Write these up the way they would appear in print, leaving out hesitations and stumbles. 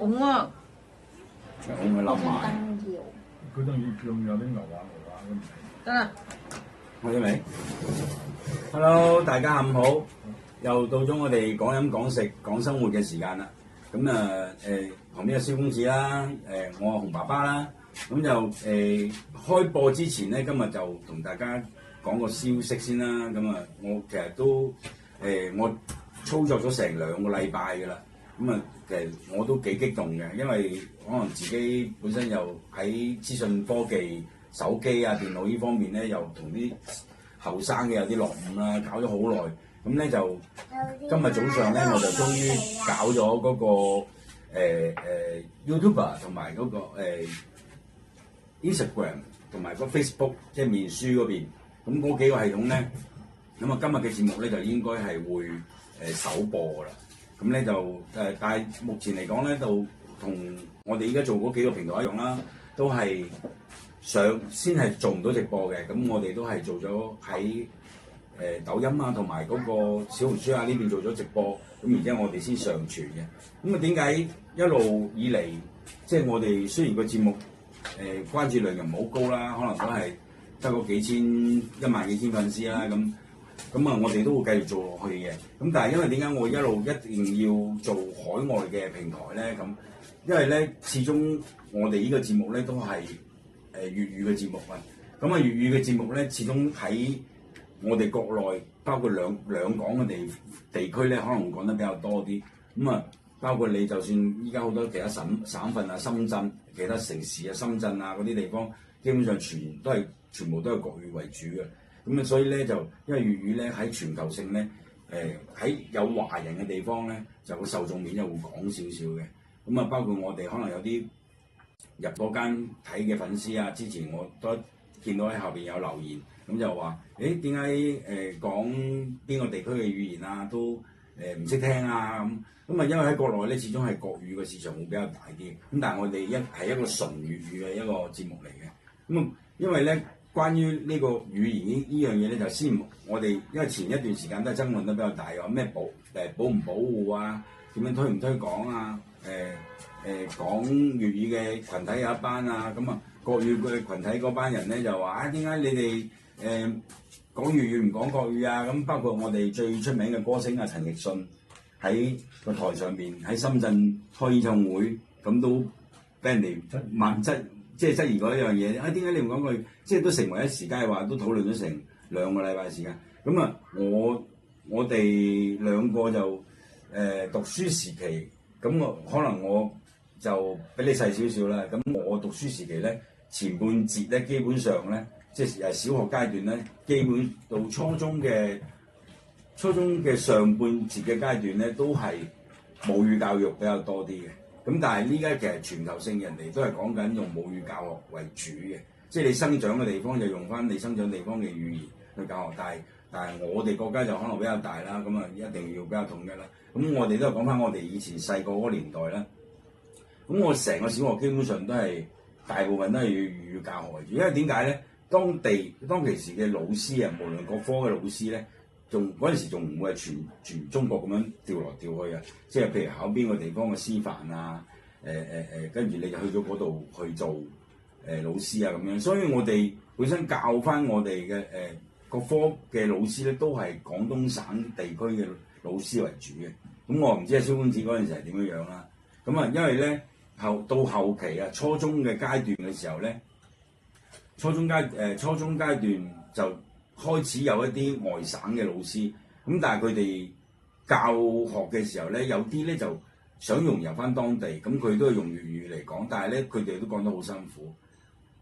拱啊！拱佢冧埋。佢仲有啲牛話咁。得啦，開咗未 ？Hello， 大家下午好，又到咗我哋講飲講食講生活嘅時間啦。咁旁邊有蕭公子啦，我係洪爸爸啦。咁就開播之前咧，今日就同大家講個消息先啦。咁我其實都我操作咗成2個禮拜㗎啦。咁其實我都幾激動嘅，因為可能自己本身又喺資訊科技、手機啊、電腦呢方面咧，又同啲後生嘅有啲落伍啦，搞咗好耐。咁咧就今日早上咧，我就終於搞咗嗰個YouTuber 同埋嗰個Instagram 同埋個 Facebook 即係面書嗰邊。咁嗰幾個系統咧，咁今日嘅節目咧就應該係會首播㗎啦。咁咧就但係目前嚟講咧，就同我哋依家做嗰幾個平台一樣啦，都係先係做唔到直播嘅。咁我哋都係做咗喺抖音啊，同埋嗰個小紅書啊呢邊做咗直播。咁然之後我哋先上傳嘅。咁點解一路以嚟即係我哋雖然個節目關注量又唔好高啦，可能都係得個1萬幾千粉絲啦咁我哋都會繼續做落去嘅。咁但係因為點解我一路一定要做海外嘅平台咧？咁因為咧，始終我哋呢個節目咧都係粵語嘅節目啊。咁粵語嘅節目咧，始終喺我哋國內，包括兩港嘅地區咧，可能會講得比較多啲。包括你就算依家好多其他省份啊、深圳其他城市啊、深圳啊嗰啲地方，基本上全部都係國語為主嘅。所以咧就因為粵語咧喺全球性咧，喺有華人嘅地方咧，就個受眾面就會廣少少嘅。包括我哋可能有啲入嗰間睇嘅粉絲啊，之前我都見到喺後邊有留言，咁就話：點解講邊個地區嘅語言啊都唔識聽啊？因為喺國內咧，始終係國語嘅市場會比較大啲。但係我哋係一個純粵語嘅一個節目嚟嘅。因為咧。關於呢個語言呢樣嘢咧，就先我哋因為前一段時間都係爭論得比較大，話咩保唔保護啊，點樣推唔推廣啊？講粵語嘅群體有一班啊，國語嘅群體嗰班人咧就話點解你哋講粵語唔講國語啊？包括我哋最出名嘅歌星啊陳奕迅喺個台上邊喺深圳開演唱會，咁都俾人哋質疑嗰一樣嘢，點解你唔講佢？即係都成為一時間話都討論咗成2個禮拜時間。我哋兩個就讀書時期，可能我就比你細少少啦。我讀書時期咧，前半節咧基本上咧，即係小學階段咧，基本到初中嘅上半節嘅階段咧，都係母語教育比較多啲嘅。但係呢家其實全球性人哋都係講緊用母語教學為主嘅，即係你生長嘅地方就用翻你生長地方嘅語言去教學。但係我哋國家就可能比較大啦，一定要比較統一啦。我哋都係講翻我哋以前細個嗰個年代啦。我成個小學基本上都係大部分都係粵語教學為主，因為點解咧？當其時嘅老師啊，無論各科嘅老師咧，嗰陣時仲唔會係全中國咁樣調來調去啊！即係譬如考邊個地方嘅師範啊，跟住你就去咗嗰度去做老師啊咁樣。所以我哋本身教翻我哋嘅各科嘅老師咧，都係廣東省地區嘅老師為主嘅。我唔知阿蕭公子嗰陣時係點樣樣啦。因為咧到後期啊，初中嘅階段嘅時候咧，初中階段就開始有一啲外省嘅老師，但係佢哋教學嘅時候咧，有啲咧就想融入翻當地，佢都係用粵語嚟講，但係咧佢哋都講得好辛苦。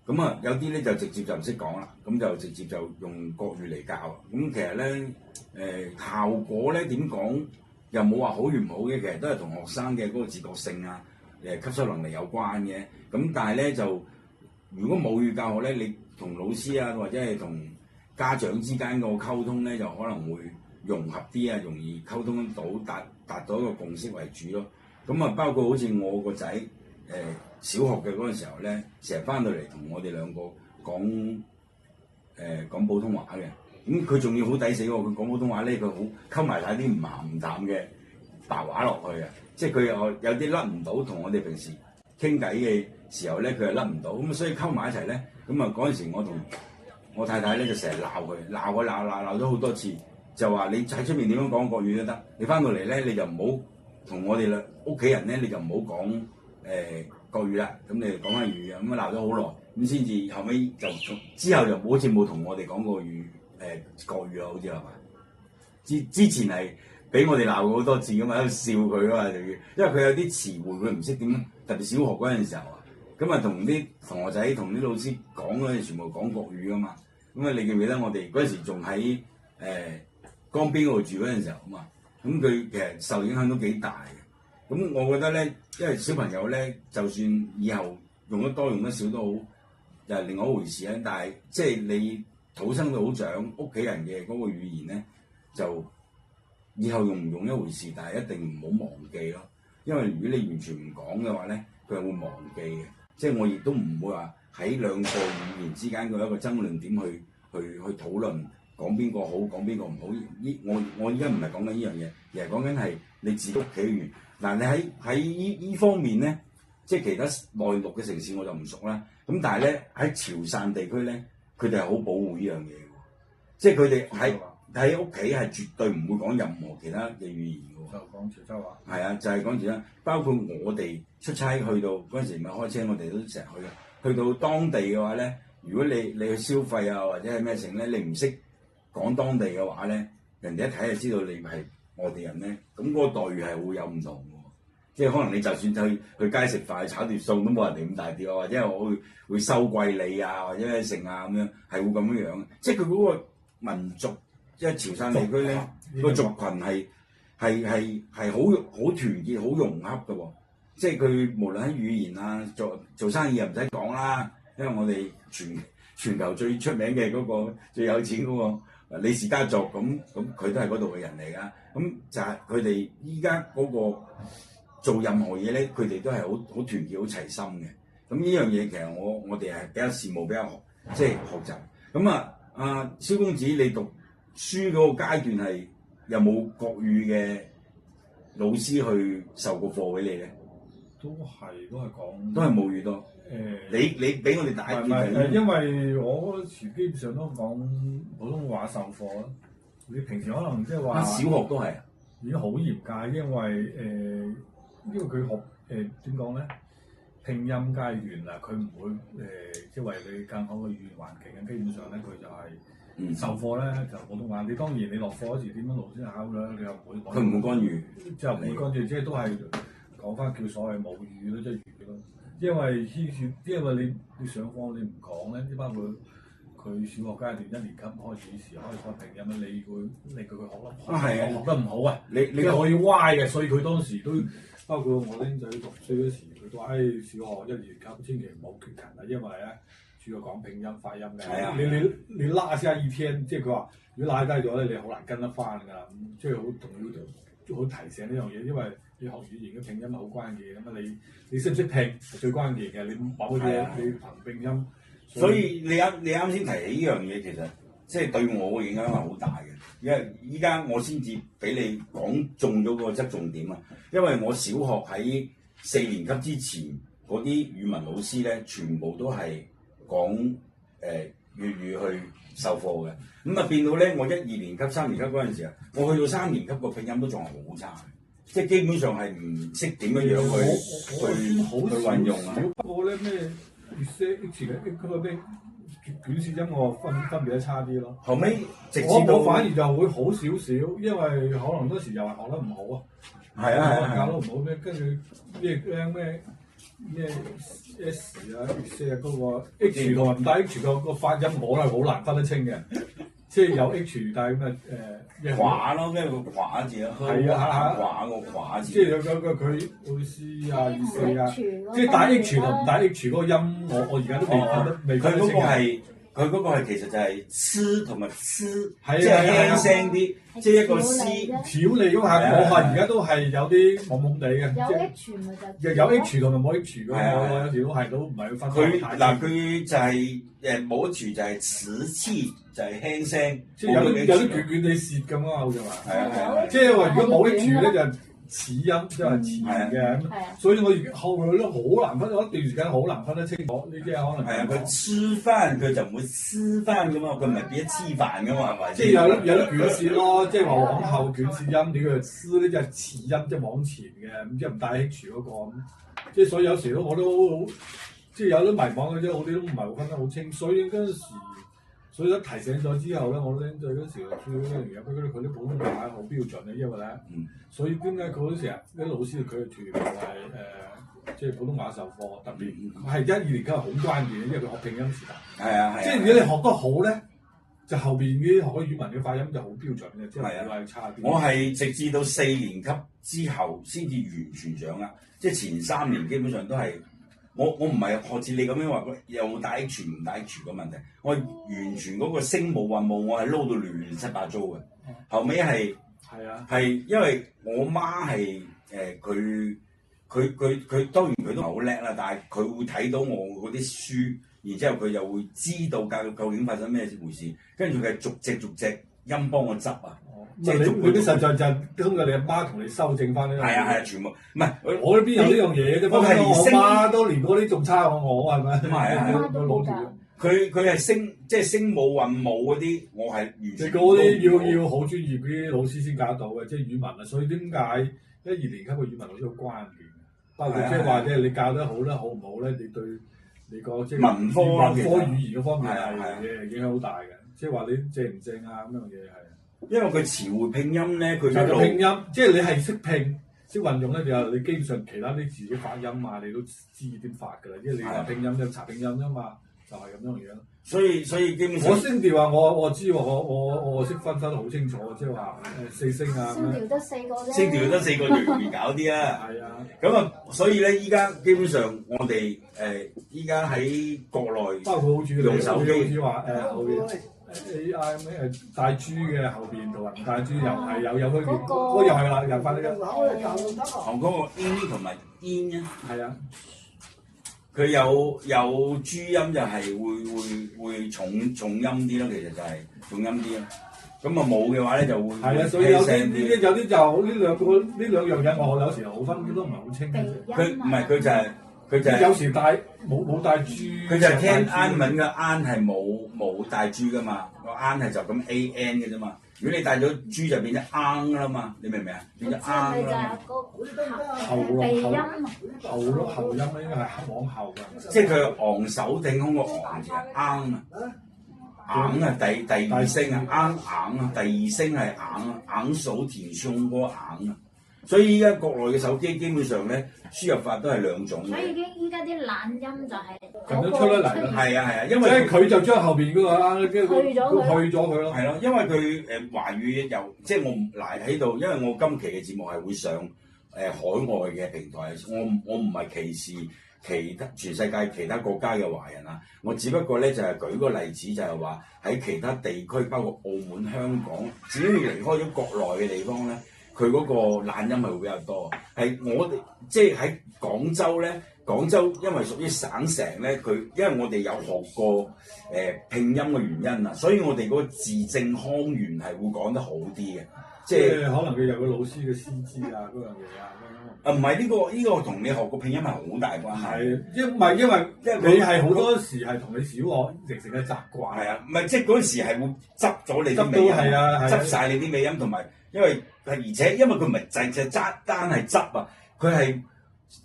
有啲咧就直接就唔識講啦，就直接就用國語嚟教。其實咧效果咧點講又冇話好與唔好嘅，其實都係同學生嘅嗰個自覺性啊、吸收能力有關嘅。但係咧就如果母語教學咧，你同老師啊或者係同家長之間個溝通咧，就可能會融合啲啊，容易溝通到達到一個共識為主咯。包括好似我個仔小學嘅嗰陣時候咧，成日翻到嚟同我哋兩個講普通話嘅。佢仲要好抵死喎！佢講普通話咧，佢好溝埋晒啲唔鹹唔淡嘅白話落去啊！即係佢有啲甩唔到，同我哋平時傾偈嘅時候咧，佢又甩唔到，咁所以溝埋一齊咧，咁啊嗰陣時我同我太太咧就成日鬧佢，鬧咗好多次，就話你喺出面點樣講國語都得，你翻到嚟咧你就唔好同我哋屋企人咧你就唔好講國語啦，咁你講翻粵語啊，咁啊鬧咗好耐，咁先至後尾就之後就好似冇同我哋講過國語啦，好似係嘛？之前係俾我哋鬧過好多次噶嘛，喺度笑佢啊嘛，因為佢有啲詞彙佢唔識點，特別小學嗰陣時候啊，咁啊同啲同學仔同啲老師講嗰陣全部講國語噶嘛，咁啊你記唔記得我哋嗰陣時仲喺江邊嗰度住嗰陣時候啊嘛，咁佢其實受影響都幾大嘅。咁我覺得咧，因為小朋友咧，就算以後用得多用得少都好，就係另外一回事咧。但係即係你土生土長屋企人嘅嗰個語言咧，就以後用唔用一回事，但係一定唔好忘記咯。因為如果你完全唔講嘅話咧，佢係會忘記嘅。即係我亦都唔會話喺兩個語言之間嘅一個爭論點去討論講邊個好講邊個唔好。我依家唔係講緊呢樣嘢，而係講緊係你自己屋企嘅語言。嗱，你喺依方面咧，即係其他內陸嘅城市我就唔熟啦。咁但係咧喺潮汕地區咧，佢哋係好保護呢樣嘢嘅，即係佢哋喺屋企係絕對唔會講任何其他嘅語言嘅。就講潮州話。係啊，就係講潮州，包括我哋出差去到嗰陣時咪開車，我哋都成日去嘅。去到當地嘅話咧，如果你去消費啊或者係咩成咧，你唔識講當地嘅話咧，人哋一睇就知道你係外地人咧，咁嗰個待遇係會有唔同嘅，即係可能你就算去街食飯炒碟餸都冇人哋咁大碟啊，或者係我會收貴你啊，或者係剩啊咁樣，係會咁樣樣。即係佢嗰個民族，即係潮汕地區咧，個族群係好團結、好融洽嘅喎。即係佢無論喺語言啊，做生意又唔使講啦，因為我哋全球最出名嘅嗰個最有錢嗰個李氏家族，咁佢都係嗰度嘅人嚟㗎。咁就係佢哋依家嗰個做任何嘢咧，佢哋都係好團結、好齊心嘅。咁呢樣嘢其實我哋係比較羨慕、比較即係學習。咁阿蕭公子，你讀書嗰個階段係有冇國語嘅老師去授過課俾你咧？都係講，都係母語多。你俾我哋大啲嘅。因為我嗰時基本上都講普通話授課啦。你平時可能即係話小學都係已經好嚴格，因為佢學點講咧，拼音階段啦，佢唔會即係為你更好嘅語言環境嘅。基本上咧，佢就係授課咧就普通話。你當然你落課嗰時點樣老師考咧，你又唔會講。佢唔會干預，即係唔會干預，即係都係講翻叫所謂母語咯，即係粵語咯。因為你上課你唔講咧，即包括佢小學階段1年級開始時開始學拼音咧，你會令佢學得唔好啊！你可以歪嘅，所以佢當時都包括我僆仔讀書嗰時，佢都話：小學1年級千祈唔好缺勤啊，因為咧主要講拼音發音嘅。你拉下一天，即係佢話如果拉低咗咧，你好難跟得翻㗎。即係好重要，好提醒呢樣嘢，因為你學語言嘅拼音係好關鍵咁啊！你識唔識拼係最關鍵嘅，你某嘢你憑拼音。所以你啱先提起呢樣嘢，其實即係對我嘅影響係好大嘅。因為依家我先至俾你講中咗個側重點啊！因為我小學喺4年級之前嗰啲語文老師咧，全部都係講粵語去授課嘅。咁啊變到咧，我1、2年級、3年級嗰陣時啊，我去到3年級個拼音都仲係好差，即係基本上係唔識點樣去運用啊！不過咧咩？越寫 H 嘅嗰個咩卷舌音我分別得差啲咯。後尾我反而就會好少少，因為可能嗰時又係學得唔好啊。係啊，教得唔好咩？跟住咩 S 啊 H 啊嗰個 H 同埋唔帶 H 個發音我係好難分得清嘅。即係有 H 但係咁寡咯，咩個寡字咯？係啊，寡個寡字。即係有佢會 C 啊、4啊，即係帶 H 同唔帶 H 嗰個音，我而家都未分得清。佢嗰個係其實就係黐同埋黐，即係輕聲啲，即係一個 C 挑你嗰下，我而家都係有啲懵懵地嘅。有 H 咪就有 H 同埋冇 H 嘅，我有時都唔係分得太清。佢就係冇 H 就係齒黐，就係輕聲，即係有啲捲捲地舌咁啊，好似話。係啊，即係話如果冇 H 咧就齒音，即係詞嘅，係啊所以我而家後來都好難分，有一段時間好難分得清楚呢啲可能。係啊，佢黐飯佢就唔會黐飯噶嘛，佢唔係變咗黐飯噶嘛，係咪？即係有啲捲舌咯，即係話往後捲舌音，你佢黐呢隻詞音，即係往前嘅，咁即係唔帶 H 嗰個咁。即係所以有時我都好，即係有啲迷茫嘅啫，我哋都唔係好分得好清。所以嗰陣時，所以一提醒咗之後咧，我咧對嗰時最嗰樣嘢，佢啲普通話好標準嘅，因為咧，所以點解佢嗰時啊啲老師佢哋團係即係普通話授課，特別係1、2年級係好關鍵嘅，因為佢學拼音時間。係啊係啊。即係如果你學得好咧，就後邊啲學語文嘅發音就好標準嘅，即係唔會差啲。我係直至到4年級之後先至完全掌握，即係前3年基本上都係我唔係學似你咁樣話有帶 H 唔帶 H 個問題，我完全嗰個聲母韻母我係撈到亂七八糟嘅。後尾係因為我媽係佢當然佢都唔係好叻啦，但係佢會睇到我嗰啲書，然之後佢就會知道究竟發生咩回事，跟住佢係逐隻音幫我執啊。即係你啲實在就通過你阿媽同你修正翻呢樣嘢。係啊，全部唔係我呢邊有呢樣嘢啫。我係連我媽都連嗰啲仲差過我係咪？咁係啊，媽都冇㗎。佢係聲母韻母嗰啲，我係完全。嗰啲要好專業啲老師先教得到嘅，即係語文啊。所以點解1、2年級嘅語文老師好關鍵？包括即係話即係你教得好咧，好唔好咧？你對你個即係文科語言嗰方面係影響好大嘅。即係話你正唔正啊？咁樣嘢係。因為佢詞彙拼音咧，佢就拼音，即係你係識拼、識運用咧，就你基本上其他啲字嘅發音啊，你都知點發㗎啦。因為你話拼音就查拼音啫嘛，就係咁樣嘢咯。所以基本上我聲調啊，我知喎，我識分得好清楚，即係話4聲啊。聲調得4個啫。聲調得4個容易搞啲啊。係啊。咁啊，所以咧，依家基本上我哋依家喺國內包括好似用手機，好似話後邊。AI 咩帶豬嘅後邊同埋唔帶豬又係有區別，嗰個又係啦，又翻呢個。韓國個 in 同埋 in 啊，係啊，佢有豬音就係會重音啲咯，其實就係重音啲咯。咁啊冇嘅話咧就會係啊，所以有啲就呢兩樣嘢，我有時候好分都唔係好清。佢唔係佢就係有時帶冇帶豬。佢就係聽啱文嘅啱係冇帶豬噶嘛，個啱係就咁 an 嘅啫嘛。如果你帶咗豬就變咗啱啦嘛，你明唔明啊？變咗啱啦。後音咧應該係往後㗎。即係佢昂首挺胸個昂字係啱啊，昂啊第二聲啊，啱昂啊，第二聲係昂啊，昂首挺胸嗰個昂啊。所以依家國內嘅手機基本上咧輸入法都係2種嘅。所以依家啲懶音就係咁樣出得嚟啦。係啊，因為佢就將後邊嗰個去咗佢咯。係咯，因為佢華語又即係我唔嚟喺度，因為我今期嘅節目係會上海外嘅平台，我唔係歧視其他全世界其他國家嘅華人啊，我只不過咧就係舉個例子，就係話喺其他地區，包括澳門、香港，只要離開咗國內嘅地方咧。佢嗰個懶音係會比較多，係我哋即係喺廣州咧，廣州因為屬於省城咧，因為我哋有學過拼音嘅原因啊，所以我哋嗰個字正腔圓係會講得好啲嘅，即係可能佢有個老師嘅師資啊嗰樣嘢啊。唔係呢個同你學過拼音係好大關係。係，因為你係好多時係同你小學形成嘅習慣。係啊，唔係即係嗰陣時係會執咗你啲尾音，執晒你啲尾音，同埋因為而且因為佢唔係就單係執啊，佢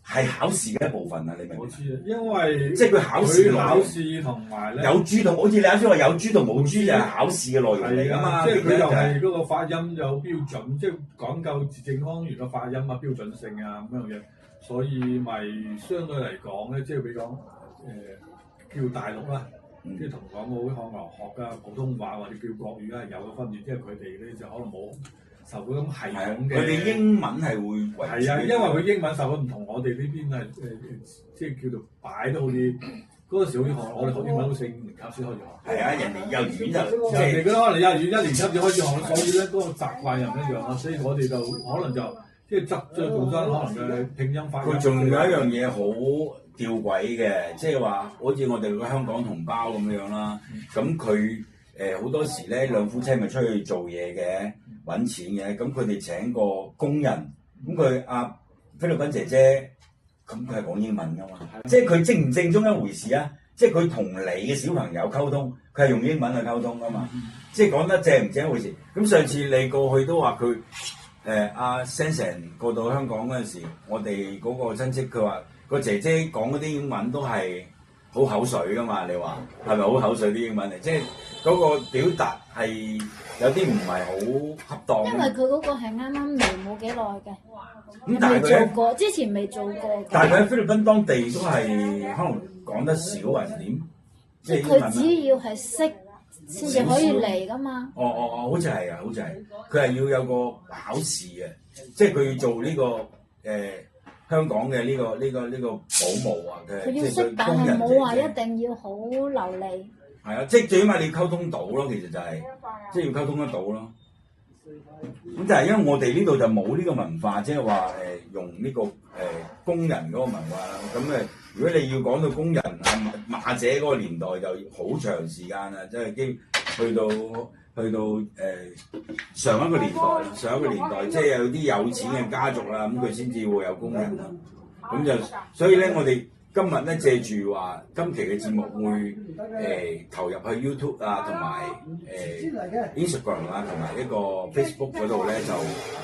係考試嘅一部分啊，你明唔明？我知啊，因為即係佢考試同埋咧有豬同好似你啱先話有豬同冇豬就係考試嘅內容嚟㗎嘛，即係佢又係嗰個發音有標準，即係講究字正腔圓嘅發音啊、標準性啊咁樣嘢，所以咪相對嚟講咧，即係比講叫大陸啦，即係同港澳啲漢流學嘅普通話或者叫國語咧係有個分別，即係佢哋咧就可能冇受嗰種系統嘅。佢哋英文係會係啊，因為佢英文受咗唔同，我哋呢邊係即係叫做擺得好似嗰陣時好似學我哋學英文都4、5年級先開始學。係啊，人哋幼兒園就人哋嗰啲可能幼兒園1年級就開始學，所以咧嗰個習慣又唔一樣咯。所以我哋就可能就即係執咗做翻可能嘅拼音發音。佢仲有一樣嘢好吊詭嘅，即係話好似我哋個香港同胞咁樣啦，咁佢好多時咧兩夫妻咪出去做嘢嘅揾錢嘅，咁佢哋請個工人咁佢菲律賓姐姐，咁佢係講英文噶嘛，即係佢正唔正宗一回事啊！即係佢同你嘅小朋友溝通，佢係用英文去溝通噶嘛，即係講得正唔正一回事。咁上次你過去都話佢阿 Sensen 過到香港嗰陣時，我哋嗰個親戚佢話個姐姐講嗰啲英文都係好口水噶嘛，你話係咪好口水啲英文嚟？即係嗰個表達係有啲唔係好恰當。因為佢嗰個係啱啱嚟冇幾耐嘅，咁但係未做佢過，之前未做過嘅。但係佢喺菲律賓當地都係可能講得少還是點？即係英文啊佢只要係識先至可以嚟噶嘛。好似係啊，好似係。佢係要有個考試嘅，即係佢要做呢個香港嘅呢個保姆啊嘅，佢要識，即係佢但係工人冇話姐姐一定要好流利。係啊，即係最起碼你要溝通到咯，其實就係、即係要溝通得到咯。咁但係因為我哋呢度就冇呢個文化，即係話用呢、個工人嗰個文化啦。咁如果你要講到工人馬姐嗰個年代就好長時間啦，即係去到上一個年代，即係有啲有錢嘅家族啦，咁佢先至會有工人啦。咁就所以咧，我哋今日咧借住話今期嘅節目會投入去 YouTube 啊，同埋Instagram 啊，同埋呢個 Facebook 嗰度咧，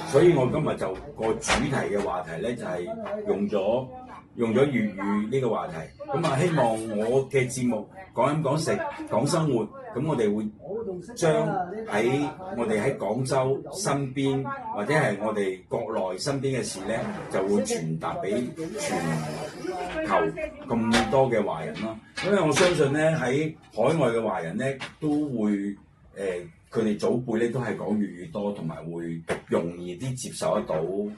所以我今日就個主題嘅話題咧就係用咗粵語呢個話題。咁啊，希望我嘅節目講飲講食講生活，咁我哋會將喺我哋喺廣州身邊或者係我哋國內身邊嘅事咧，就會傳達俾全球咁多嘅華人咯。因為我相信咧喺海外嘅華人咧都會佢哋祖輩咧都係講粵語多，同埋會容易啲接受得到粵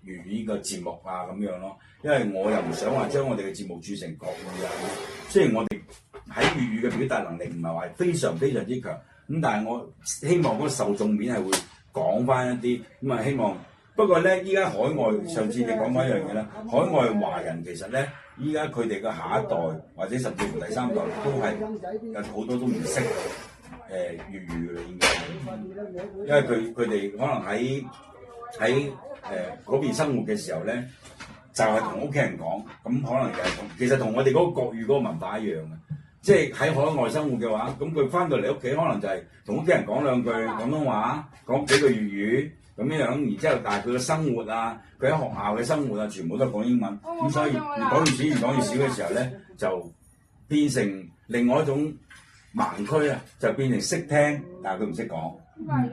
語呢個節目啊咁樣咯。因為我又唔想話將我哋嘅節目轉成國語啊。雖然我哋喺粵語嘅表達能力唔係話非常非常之強，咁但係我希望嗰個受眾面係會講翻一啲咁啊。希望不過咧，依家海外上次你講翻一樣嘢啦，海外華人其實咧，依家佢哋嘅下一代或者甚至乎第三代都係有好多都唔識粵語嘅啦，應該，因為佢哋可能喺嗰邊生活嘅時候咧，就係同屋企人講，咁可能就係其實同我哋嗰個國語嗰個文化一樣嘅，即係喺海外生活嘅話，咁佢翻到嚟屋企可能就係同屋企人講兩句廣東話，講幾句粵語咁樣，然之後但係佢嘅生活啊，佢喺學校嘅生活啊，全部都係講英文，咁所以越講越少嘅時候咧，就變成另外一種盲區啊，就變成識聽，但係佢唔識講，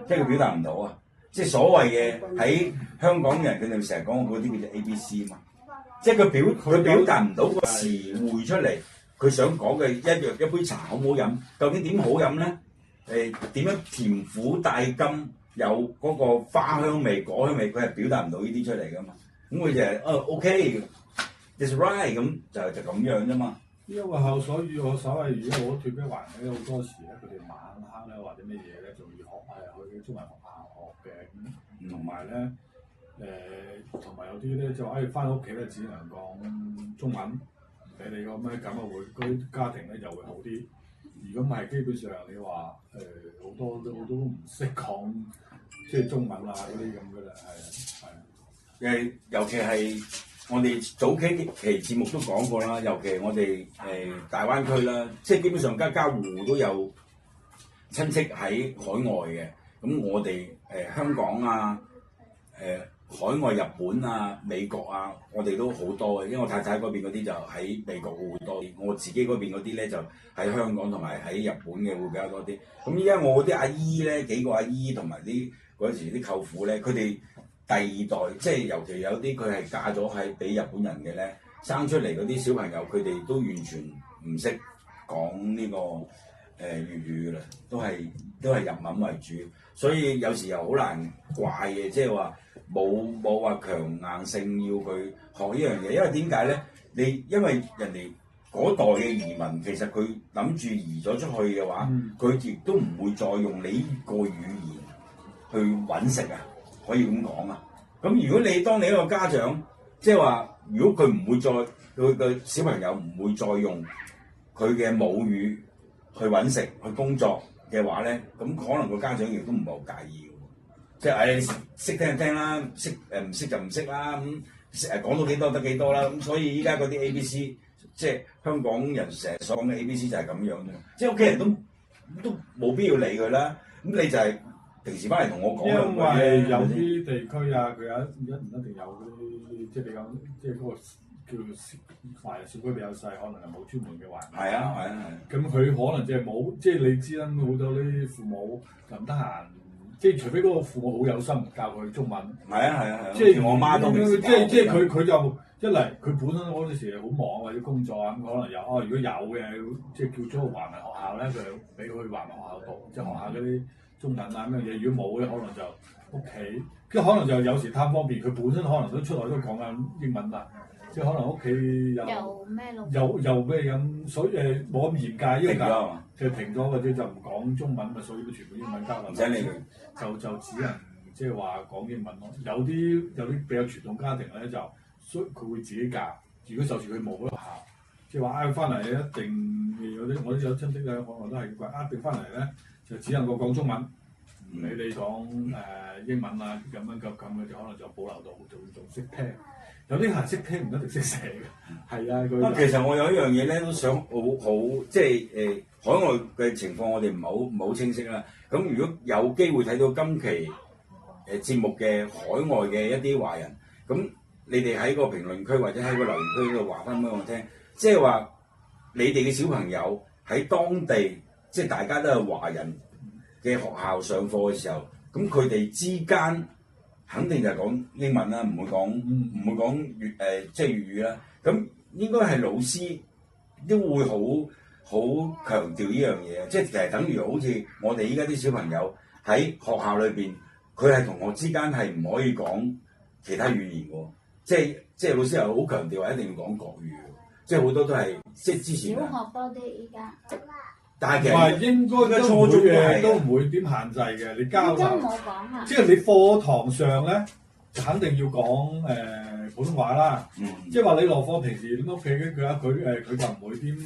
即係佢表達唔到啊！即係所謂嘅喺香港人，佢哋成日講嗰啲叫做 ABC 嘛，即係佢表達唔到個詞彙出嚟，佢想講嘅一杯茶好唔好飲？究竟點好飲咧？點樣甜苦帶甘，有嗰個花香味、果香味，佢係表達唔到呢啲出嚟噶嘛？咁佢就係OK，that's right， 咁就咁樣啫嘛。因為所以我所謂如果我脱北華人咧，好多時咧，佢哋晚黑咧或者乜嘢咧，仲要去中文學校學嘅，同埋咧同埋有啲咧就翻屋企咧只能講中文，唔理你個咩咁啊會嗰啲家庭咧就會好啲。如果唔係，基本上你話好多都唔識講即係中文啊嗰啲咁噶啦，係。尤其係。我哋早期節目都講過啦，尤其我哋大灣區啦，即係基本上家家戶戶都有親戚喺海外嘅。咁我哋香港啊、海外日本啊、美國啊，我哋都好多嘅。因為我太太嗰邊嗰啲就喺美國會多啲，我自己嗰邊嗰啲咧就喺香港同埋喺日本嘅會比較多啲。咁依家我啲阿姨咧，幾個阿姨同埋啲嗰時啲舅父咧，佢哋第二代，即係尤其有啲佢係嫁咗係俾日本人嘅咧，生出嚟嗰啲小朋友，佢哋都完全唔識講呢個粵語啦，都係日文為主，所以有時又好難怪嘅，即係話冇話強硬性要佢學呢樣嘢，因為點解咧？因為人哋嗰代嘅移民，其實佢諗住移咗出去嘅話，佢亦都唔會再用你呢個語言去揾食啊！可以咁講啊！咁如果當你一個家長，即係話，如果佢唔會再佢嘅小朋友唔會再用佢嘅母語去揾食、去工作嘅話咧，咁可能個家長亦都唔係好介意嘅。即係你識聽就聽啦，唔識就唔識啦，咁講到幾多得幾多啦，咁所以依家嗰啲 ABC， 即係香港人成日所講嘅 ABC 就係咁樣啫，即係屋企人都冇必要理佢啦，咁你就係平時翻嚟同我講兩句啫。因為有啲地區啊，佢唔一定有嗰啲即係比較即係嗰個叫華人社區比較細，可能係冇專門嘅環境。係啊。咁佢可能即係冇，即係你知啦，好多啲父母就唔得閒，即係除非嗰個父母好有心教佢中文。係啊，即係我媽都即係佢就一嚟佢本身嗰陣時好忙或者工作啊，咁可能有如果有嘅，即係叫咗個華文學校咧，佢就俾佢去華文學校讀，即係學校嗰啲中文啊咁嘅嘢。如果冇咧，可能就屋企，跟住可能就有時貪方便，佢本身可能都出來都講緊英文啦。即係可能屋企有咩咯？又咩咁，所以冇咁嚴格要求，就停咗或者就唔講中文，咪所以都全部英文交流。唔使理佢，就只能即係話講英文咯。有啲比較傳統家庭咧，就所以佢會自己教。如果就算佢冇嗰個學校，即係話嗌翻嚟一定有啲我都有親戚咧，可能都係一定翻嚟咧，就只能夠講中文，唔理你講英文啊咁嘅，就可能就保留到仲識聽。有啲係識聽唔一定識寫嘅，係啊。其實我有一樣嘢咧，都想好即係海外嘅情況，我哋唔好清晰啦。咁如果有機會睇到今期節目嘅海外嘅一啲華人，咁你哋喺個評論區或者喺個留言區度話翻俾我聽，即係話你哋嘅小朋友喺當地，即係大家都係華人嘅學校上課嘅時候，咁佢哋之間肯定就係講英文啦，唔會講即係粵語啦。咁應該係老師都會好強調呢樣嘢，即係其實等於好似我哋依家啲小朋友喺學校裏邊，佢係同學之間係唔可以講其他語言喎。即係老師又好強調話一定要講國語，即係好多都係即係之前小學多啲依家。但係其實應該初中嘅都唔會點限制嘅，你交流。冇講啊。即係你課堂上咧，肯定要講普通話啦。即係話你落課平時屋企佢就唔會點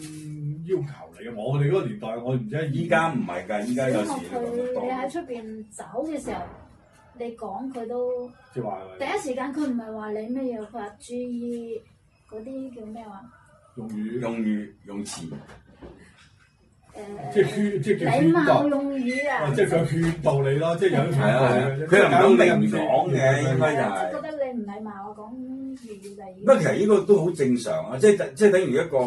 要求你嘅。我哋嗰個年代，我唔知依家唔係㗎，依家有時你喺出邊走嘅時候，你講佢都即係話第一時間佢唔係話你咩嘢，佢話注意嗰啲叫咩話？用詞。即係叫禮貌用語啊！即係佢勸導你咯，即係有啲佢又唔敢明講嘅，應該就係。覺得你唔禮貌啊，講粵語嚟。不過其實呢個都好正常啊，即係等於兩個。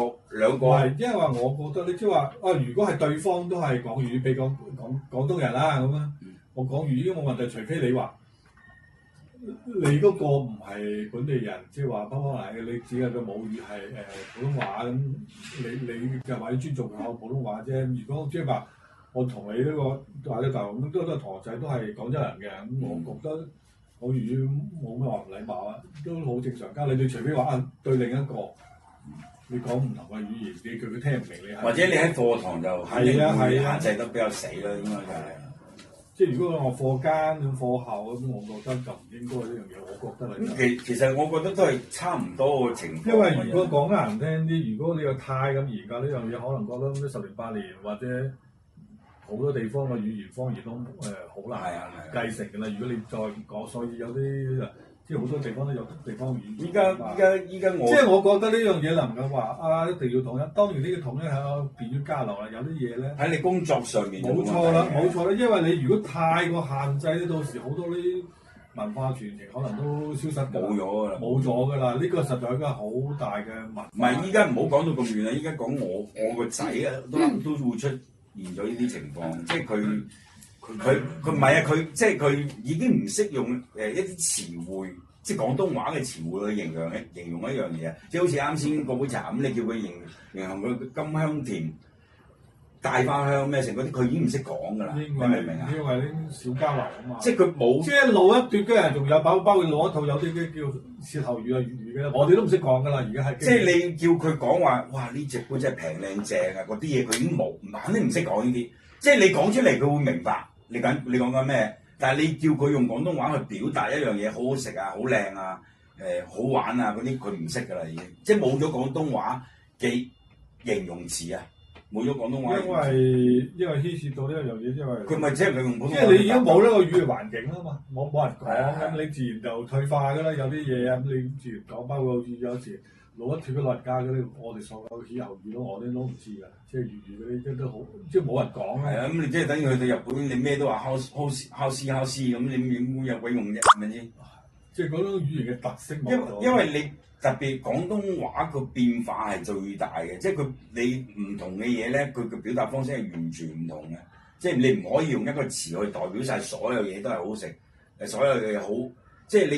係，因為話我覺得你即係話如果係對方都係講粵語，譬如講廣東人啦咁啊，我講粵語都冇問題，除非你話你嗰個唔係本地人，即係話幫嚟嘅，你只係個母語係普通話咁，你就話要尊重佢普通話啫。如果即係話我同你呢個或者就咁都係同學仔，都係廣州人嘅，咁我覺得我粵語冇咩話唔禮貌啊，都好正常。加你除非話對另一個你講唔同嘅語言，你佢聽唔明你，或者你喺課堂就肯定會限制得比較死啦，應該就係。即係如果我課間咁課後咁，我覺得就唔應該呢樣嘢。我覺得係。其實我覺得都係差唔多嘅情況。因為如果講得難聽啲，如果你又太咁嚴格呢樣嘢，可能覺得咩10年8年或者好多地方嘅語言方言都好難繼承㗎啦。如果你再講，所以有啲即係好多地方都有地方語言。依家我即係我覺得呢樣嘢能夠話一定要統一。當然呢個統一係變咗交流啦。有啲嘢咧喺你工作上面冇錯啦，因為你如果太過限制咧，到時好多啲文化傳承可能都消失冇咗㗎啦。呢個實在係一個好大嘅問題。唔係，依家唔好講到咁遠啦。依家講我個仔啊，都會出現咗呢啲情況，即係佢唔係啊，佢即係佢已經唔識用一啲詞彙，即係廣東話嘅詞彙去形容一樣嘢啊！即係好似啱先嗰杯茶咁，你叫佢形容佢甘香甜、大花香咩成嗰啲，佢已經唔識講㗎啦。你明唔明啊？因為啲少交流啊嘛。即係佢冇。即係老一段嘅人仲有包括老一套有啲叫舌頭語啊粵語嘅，我哋都唔識講㗎啦。而家係。即係你叫佢講話，哇！呢隻杯真係平靚正啊！嗰啲嘢佢已經冇，肯定唔識講呢啲。即係你講出嚟，佢會明白。你講緊咩？但係你叫佢用廣東話去表達一樣嘢，好好食啊，好靚啊，好玩啊嗰啲，佢唔識㗎啦已經，即係冇咗廣東話嘅形容詞啊，冇咗廣東話。因為牽涉到呢一樣嘢，因為佢咪即係佢用普通話。即係你已經冇呢個語言環境啊嘛，冇人講，係咁你自然就退化㗎啦。有啲嘢咁你自然講，包括好似有時老一脫嘅老人家嗰啲，我哋所有歇後語咯，我哋都唔知㗎。即係粵語嗰啲都好，即係冇人講係啊，咁你即係等於去到日本，你咩都話烤絲咁，你有鬼用啫？係咪先？即係嗰種語言嘅特色冇咗。因為你特別廣東話個變化係最大嘅，即係你唔同嘅嘢咧，佢嘅表達方式係完全唔同嘅。即係你唔可以用一個詞去代表晒所有嘢都係好食，所有嘢好。即係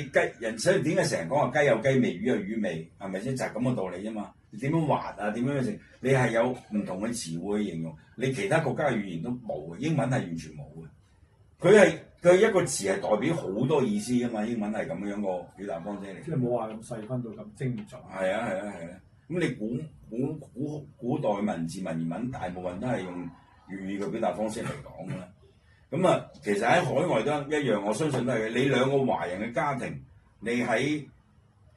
你所以點解成日講話雞有雞味，魚有魚味，係咪先？就係咁嘅道理啫嘛。你點樣滑啊？點樣食？你係有唔同嘅詞彙去形容，你其他國家嘅語言都冇嘅，英文係完全冇嘅。佢一個詞係代表好多意思㗎嘛，英文係咁樣個表達方式嚟。即係冇話咁細分到咁精準。係啊。咁你古代文字文言文大部分都係用粵語嘅表達方式嚟講㗎啦。咁啊，其實喺海外都一樣，我相信都係嘅。你兩個華人嘅家庭，你喺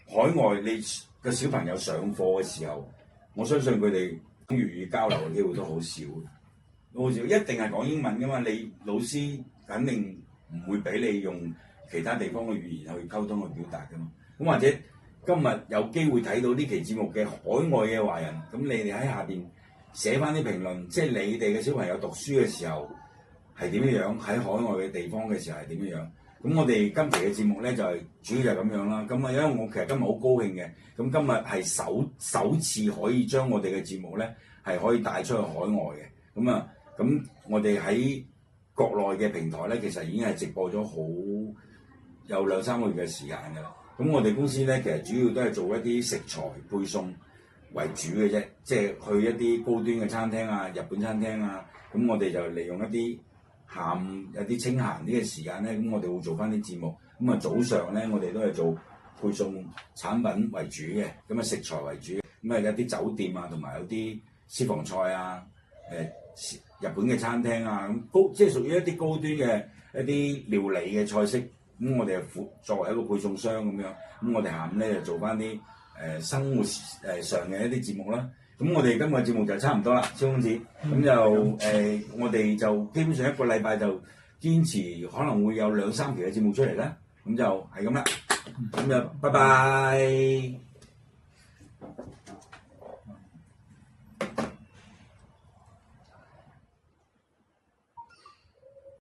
海外你個小朋友上課嘅時候，我相信佢哋講粵語交流嘅機會都好少，一定係講英文㗎嘛。你老師肯定唔會俾你用其他地方嘅語言去溝通去表達㗎嘛。咁或者今日有機會睇到呢期節目嘅海外嘅華人，咁你哋喺下邊寫翻啲評論，即係你哋嘅小朋友讀書嘅時候係點樣，喺海外嘅地方嘅時候係點樣。咁我哋今期嘅節目咧就係主要就係咁樣啦。咁啊，因為我其實今日好高興嘅，咁今日係首次可以將我哋嘅節目咧係可以帶出去海外嘅。咁我哋喺國內嘅平台咧，其實已經係直播咗好有2-3個月嘅時間㗎啦。咁我哋公司咧其實主要都係做一啲食材配送為主嘅啫，即係去一啲高端嘅餐廳啊、日本餐廳啊，咁我哋就利用一啲下午有啲清閒啲嘅時間咧，咁我哋會做翻啲節目。咁啊早上咧，我哋都係做配送產品為主嘅，咁啊食材為主。咁啊有啲酒店啊，同埋有啲私房菜啊，日本嘅餐廳啊，咁即係屬於一啲高端嘅一啲料理嘅菜式。咁我哋係作為一個配送商咁樣，咁我哋下午咧就做翻啲生活上嘅一啲節目啦。咁我哋今日節目就差唔多啦，蕭公子。咁就我哋就基本上一個禮拜就堅持可能會有2-3期嘅節目出嚟啦。咁就係咁啦。咁就拜拜。